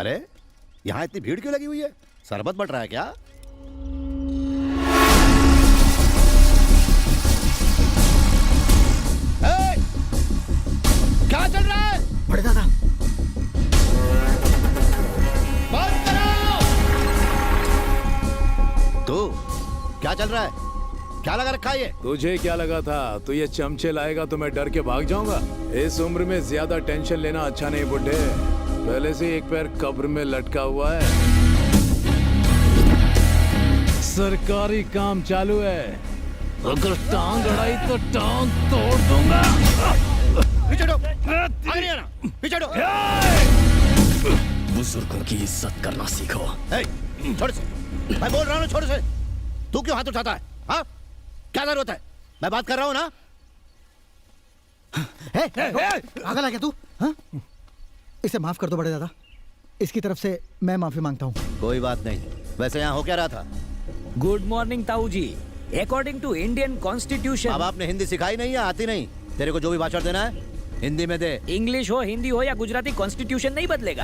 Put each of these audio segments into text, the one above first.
अरे यहाँ इतनी भीड़ क्यों लगी हुई है? शरबत बट रहा है क्या? क्या चल रहा है? बड़े दादा बंद करो। तो क्या चल रहा है? क्या लगा रखा है ये? तुझे क्या लगा था तू ये चमचे लाएगा तो मैं डर के भाग जाऊंगा? इस उम्र में ज्यादा टेंशन लेना अच्छा नहीं बुड्ढे। पहले से एक पैर कब्र में लटका हुआ है। सरकारी काम चालू है, अगर टांग अड़ाई तो टांग तोड़ दूंगा। पीछे हटो, आगे नहीं आना, पीछे हटो। बुजुर्गों की इज्जत करना सीखो। छोड़ से, मैं बोल रहा हूँ छोड़ से। तू क्यों हाथ उठाता है? हाँ, क्या जरूरत है? मैं बात कर रहा हूँ ना। पागल है क्या तू? हाँ? इसे माफ कर दो बड़े दादा, इसकी तरफ से मैं माफी मांगता हूँ। कोई बात नहीं। वैसे यहाँ हो क्या रहा था? गुड मॉर्निंग ताऊ जी। According to Indian constitution. अब आपने हिंदी सिखाई नहीं या आती नहीं? तेरे को जो भी भाषण देना है हिंदी में दे। इंग्लिश हो, हिंदी हो या गुजराती, कॉन्स्टिट्यूशन नहीं बदलेगा।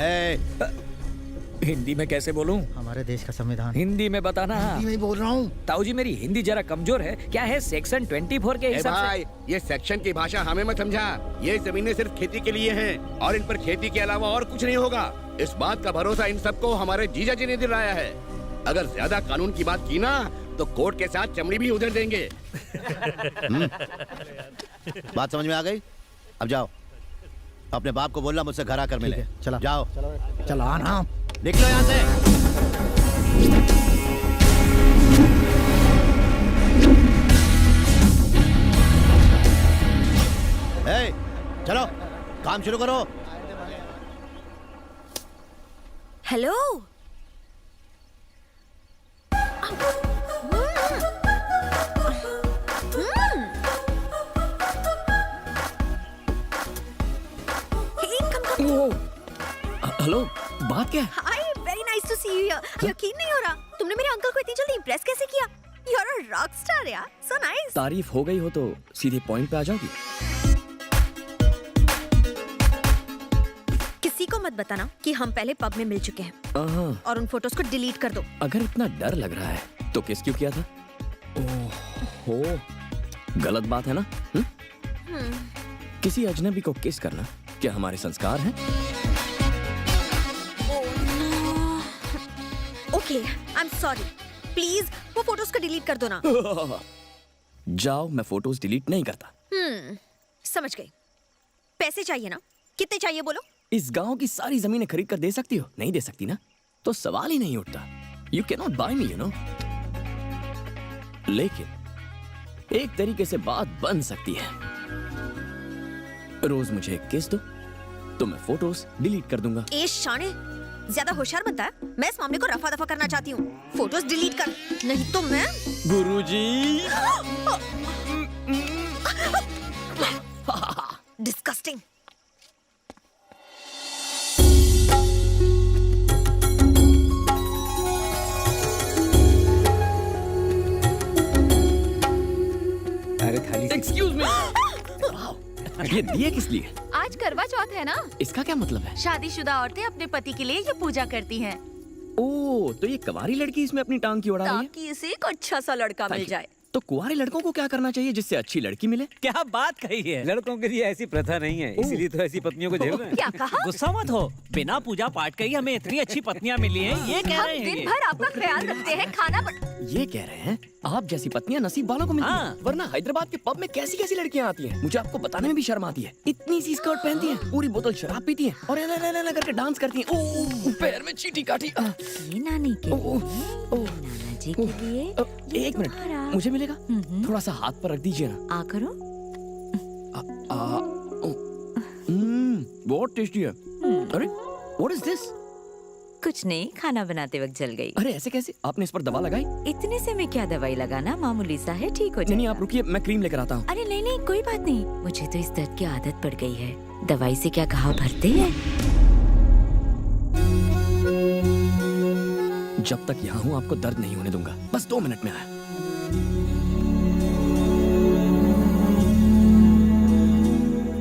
हिंदी में कैसे बोलूं? हमारे देश का संविधान हिंदी में बताना। हिंदी में ही बोल रहा हूँ। ताऊ जी मेरी हिंदी जरा कमजोर है। क्या है सेक्शन 24 के हिसाब भाई, ये सेक्शन की भाषा हमें मत समझा। ये जमीनें सिर्फ खेती के लिए हैं और इन पर खेती के अलावा और कुछ नहीं होगा। इस बात का भरोसा इन सबको हमारे जीजा जी ने दिलाया है। अगर ज्यादा कानून की बात की ना तो कोर्ट के साथ चमड़ी भी उधर देंगे। बात समझ में आ गई? अब जाओ, अपने बाप को बोलना मुझसे घर आकर मिले। चला जाओ, चला आना। निकलो यहाँ से। चलो काम शुरू करो। हेलो। हेलो, बात क्या है? Hi, very nice to see you here. यकीन नहीं हो रहा, तुमने मेरे अंकल को इतनी जल्दी इंप्रेस कैसे किया? You are a rock star यार, सो नाइस। तारीफ हो गई हो तो सीधे पॉइंट पे आ जाओगी। किसी को मत बताना कि हम पहले पब में मिल चुके हैं और उन फोटोज को डिलीट कर दो। अगर इतना डर लग रहा है तो किस क्यों किया था? ओहो, गलत बात है ना? किसी अजनबी को किस करना क्या हमारे संस्कार हैं? Okay, I am sorry. Please वो फोटोज को डिलीट कर दो ना। जाओ, मैं फोटोज डिलीट नहीं करता। समझ गई। पैसे चाहिए ना? कितने चाहिए बोलो? इस गांव की सारी जमीनें खरीद कर दे सकती हो? नहीं दे सकती ना, तो सवाल ही नहीं उठता। You can not buy me, you know. लेकिन एक तरीके से बात बन सकती है। रोज मुझे एक किस दो तो मैं फोटोज डिलीट कर दूंगा। ए शाने, ज्यादा होशियार बनता है। मैं इस मामले को रफा दफा करना चाहती हूँ। फोटोज डिलीट कर, नहीं तो मैं। गुरुजी। डिस्गस्टिंग। अरे थाली। Excuse me. ये दिए किस लिए? आज करवा चौथ है ना। इसका क्या मतलब है? शादीशुदा औरतें अपने पति के लिए ये पूजा करती हैं। ओह, तो ये कुंवारी लड़की इसमें अपनी टांग क्यों अड़ा रही है? ताकि इसे एक अच्छा सा लड़का मिल जाए। तो कुंवारे लड़कों को क्या करना चाहिए जिससे अच्छी लड़की मिले? क्या बात कही है। लड़कों के लिए ऐसी प्रथा नहीं है, इसीलिए तो ऐसी पत्नियों को झेल रहे हैं। क्या कहा? गुस्सा मत हो, बिना पूजा पाठ के ही हमें इतनी अच्छी पत्नियां मिली हैं, ये कह रहे हम हैं। दिन भर आपका ख्याल रखते हैं, खाना ये कह रहे हैं आप जैसी पत्नियां नसीब वालों को मिलती हैं। वरना हैदराबाद के पब में कैसी कैसी लड़कियां आती हैं, मुझे आपको बताने में भी शर्म आती है। इतनी सी स्कर्ट पहनती हैं, पूरी बोतल शराब पीती हैं और ऐना करके डांस करती हैं। ओह, पैर में चीटी काटी। ये नानी के लिए, नाना जी के लिए। एक मिनट, मुझे मिलेगा? थोड़ा सा हाथ पर रख दीजिए ना। आ करो। बहुत टेस्टी है। अरे, what is this? कुछ नहीं, खाना बनाते वक्त जल गई। अरे ऐसे कैसे? आपने इस पर दवा लगाई? इतने से मैं क्या दवाई लगाना, मामूली सा है, ठीक हो जाएगा। नहीं, आप रुकिए, मैं क्रीम लेकर आता हूँ। अरे नहीं, कोई बात नहीं। मुझे तो इस दर्द की आदत पड़ गई है। दवाई से क्या घाव भरते हैं? जब तक यहाँ हूँ आपको दर्द नहीं होने दूंगा। बस 2 मिनट में आया।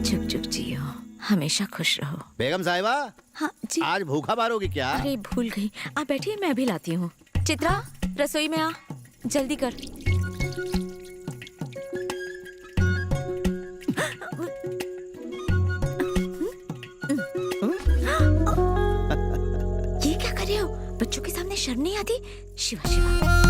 चुप चुप जियो, हमेशा खुश रहो। बेगम साहिबा, हाँ जी। आज भूखा मारोगी क्या? अरे भूल गई, आप बैठिए मैं अभी लाती हूँ। चित्रा रसोई में आ, जल्दी कर। ये क्या कर रहे हो? बच्चों के सामने शर्म नहीं आती? शिवा शिवा।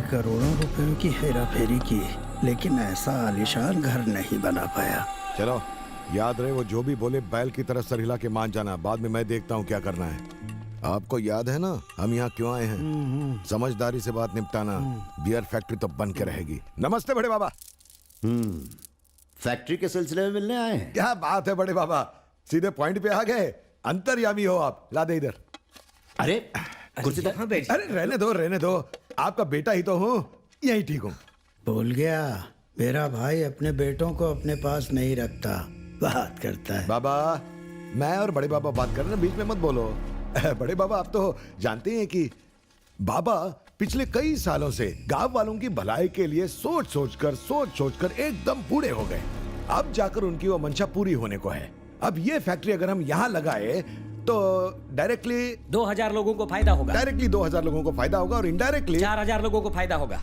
करोड़ों रुपयों की हेरा फेरी की, लेकिन ऐसा आलीशान घर नहीं बना पाया। चलो याद रहे, वो जो भी बोले बैल की तरफ सर हिला के मान जाना। बाद में मैं देखता हूँ क्या करना है। आपको याद है ना हम यहाँ क्यों आए हैं? समझदारी से बात निपटाना। बियर फैक्ट्री तो बन के रहेगी। नमस्ते बड़े बाबा। फैक्ट्री के सिलसिले में मिलने आए हैं? क्या बात है बड़े बाबा, सीधे पॉइंट पे आ गए। अंतर्यामी हो आप। ला दे इधर। अरे कुर्सी पर। अरे रहने दो, आपका बेटा ही तो हूँ, यही ठीक हूँ। भूल गया, मेरा भाई अपने बेटों को अपने पास नहीं रखता, बात करता है। बाबा मैं और बड़े बाबा बात कर रहे हैं, बीच में मत बोलो। बड़े बाबा आप तो जानते हैं कि बाबा पिछले कई सालों से गांव वालों की भलाई के लिए सोच सोच कर एकदम बूढ़े हो गए। अब जाकर उनकी वो मंशा पूरी होने को है। अब ये फैक्ट्री अगर हम यहाँ लगाए तो डायरेक्टली 2000 लोगों को फायदा होगा। डायरेक्टली 2000 लोगों को फायदा होगा और इनडायरेक्टली 4000 लोगों को फायदा होगा।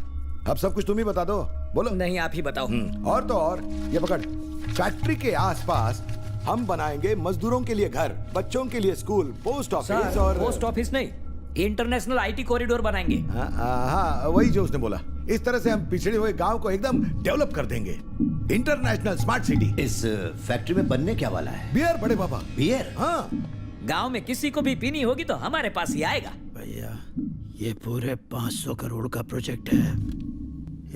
अब सब कुछ तुम ही बता दो। बोलो। नहीं आप ही बताओ। और तो और ये पकड़, फैक्ट्री के आसपास हम बनाएंगे मजदूरों के लिए घर, बच्चों के लिए स्कूल, पोस्ट ऑफिस और पोस्ट ऑफिस नहीं, इंटरनेशनल आईटी कॉरिडोर बनाएंगे। हाँ वही जो उसने बोला। इस तरह से हम पिछड़े हुए गांव को एकदम डेवलप कर देंगे। International smart city. इस फैक्ट्री में बनने क्या वाला है? बियर बड़े बाबा। बियर? हाँ। गांव में किसी को भी पीनी होगी तो हमारे पास ही आएगा। भैया ये पूरे 500 करोड़ का प्रोजेक्ट है,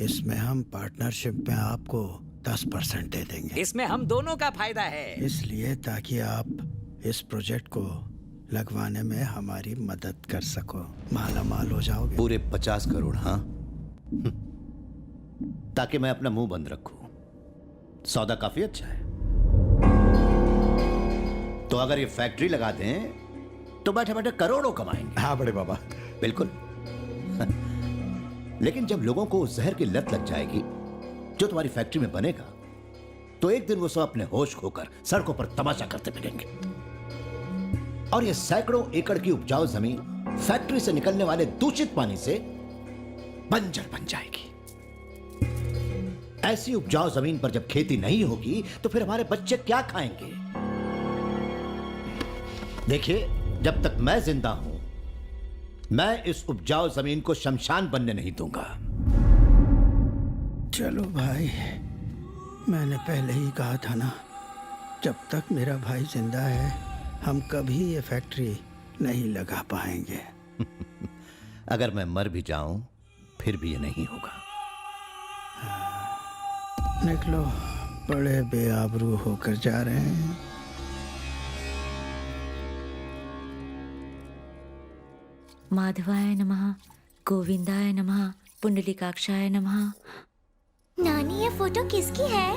इसमें हम पार्टनरशिप में आपको 10% दे देंगे। इसमें हम दोनों का फायदा है, इसलिए ताकि आप इस प्रोजेक्ट को लगवाने में हमारी मदद कर सको, माला माल हो जाओगे। पूरे 50 करोड़? हाँ, ताकि मैं अपना मुंह बंद रखूं। सौदा काफी अच्छा है। तो अगर ये फैक्ट्री लगा दें तो बैठे बैठे करोड़ों कमाएंगे। हाँ बड़े बाबा बिल्कुल। लेकिन जब लोगों को जहर की लत लग जाएगी जो तुम्हारी फैक्ट्री में बनेगा, तो एक दिन वो सब अपने होश खोकर सड़कों पर तमाशा करते मिलेंगे और ये सैकड़ों एकड़ की उपजाऊ जमीन फैक्ट्री से निकलने वाले दूषित पानी से बंजर बन जाएगी। ऐसी उपजाऊ जमीन पर जब खेती नहीं होगी तो फिर हमारे बच्चे क्या खाएंगे? देखिए, जब तक मैं जिंदा हूं, मैं इस उपजाऊ जमीन को शमशान बनने नहीं दूंगा। चलो भाई, मैंने पहले ही कहा था ना, जब तक मेरा भाई जिंदा है हम कभी ये फैक्ट्री नहीं लगा पाएंगे। अगर मैं मर भी जाऊं फिर भी ये नहीं होगा। निकलो, बड़े बेआबरू होकर जा रहे हैं। माधवाय नमः, गोविंदाय नमः, पुंडलीकाक्षाय नमः। नानी, ये फोटो किसकी है?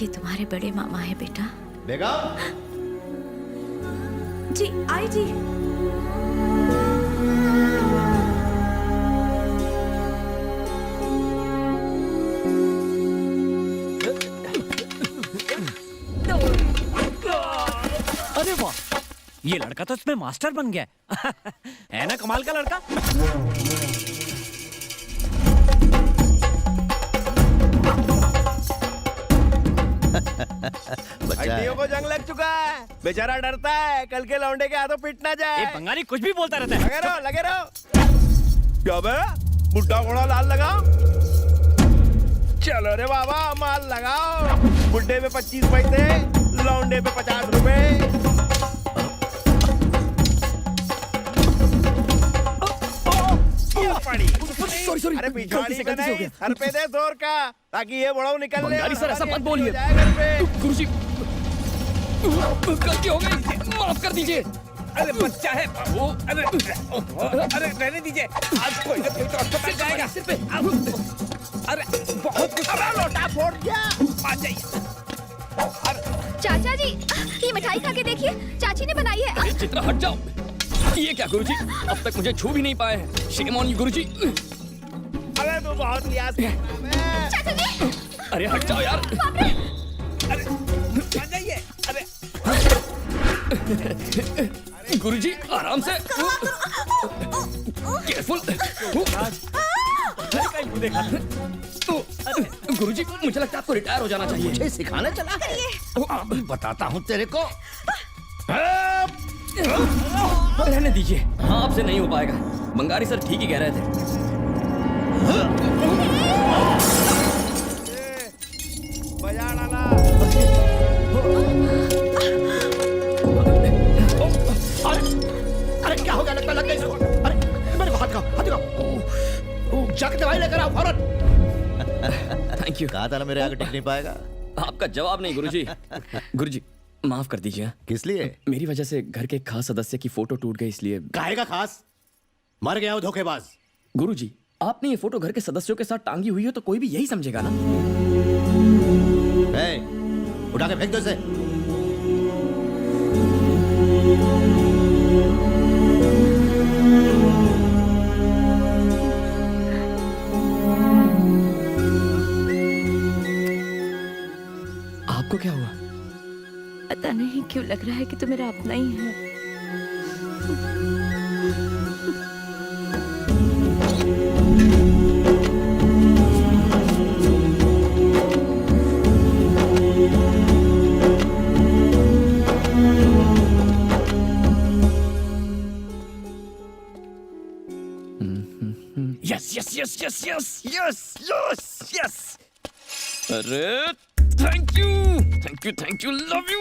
ये तुम्हारे बड़े मामा है बेटा। बेगम, जी आई जी। अरे वाह, ये लड़का तो इसमें मास्टर बन गया है ना? कमाल का लड़का। बच्चा को जंग लग चुका है, बेचारा डरता है कल के लौंडे के हाथों पिट ना जाए। बंगाली कुछ भी बोलता रहता है। लगे रहो। क्या बे, बुड्ढा घोड़ा लाल लगाओ। चलो रे बाबा, माल लगाओ। बुड्ढे पे 25 पैसे, लौंडे पे 50 रुपए। सॉरी अरे पिछवाड़ी का नहीं, सर पे दे जोर का, ताकि ये बड़ाऊ निकल ले। बंगाली सर, ऐसा मत बोलिए। गुरुजी, गलती हो गई, माफ कर दीजिए। अरे बच्चा है बाबू, अरे रहने दीजिए, आज कोई ना कोई तो अस्पताल जाएगा। सिर पे। अरे बहुत कुछ, लोटा फोड़ दिया। आ जाइए। चाचा जी, ये मिठाई खा के देखिए, चाची ने बनाई है। अरे चित्रा, हट जाओ। ये क्या गुरुजी, अब तक मुझे छू भी नहीं पाए हैं। शेम ऑन यू गुरुजी। अरे तू बहुत लिहाज चाचा जी, अरे हट जाओ यार। अरे आ जाइए। अरे गुरुजी, आराम से। केयरफुल। गुरुजी, मुझे लगता है आपको रिटायर हो जाना चाहिए। मुझे सिखाने चला है? अभी बताता हूँ तेरे को। रहने दीजिए, हाँ आपसे नहीं हो पाएगा। बंगारी सर ठीक ही कह रहे थे। बजा डाला। अरे क्या हो गया? लगता लग गई इसको। अरे मेरे को हाथ दिखाओ। जाके दवाई लेकर आओ फौरन। Thank you. कहा था ना मेरे आगे टिक नहीं पाएगा। आपका जवाब नहीं गुरुजी। गुरुजी, माफ कर दीजिए। किस लिए? मेरी वजह से घर के एक खास सदस्य की फोटो टूट गई, इसलिए। काहे का खास? मर गया हो धोखेबाज। गुरुजी, आपने ये फोटो घर के सदस्यों के साथ टांगी हुई हो तो कोई भी यही समझेगा ना। उठा के फेंक दो इसे। आपको क्या हुआ? पता नहीं क्यों लग रहा है कि तू मेरा अपना ही है। Yes yes yes yes yes yes yes yes. अरे थैंक यू, लव यू।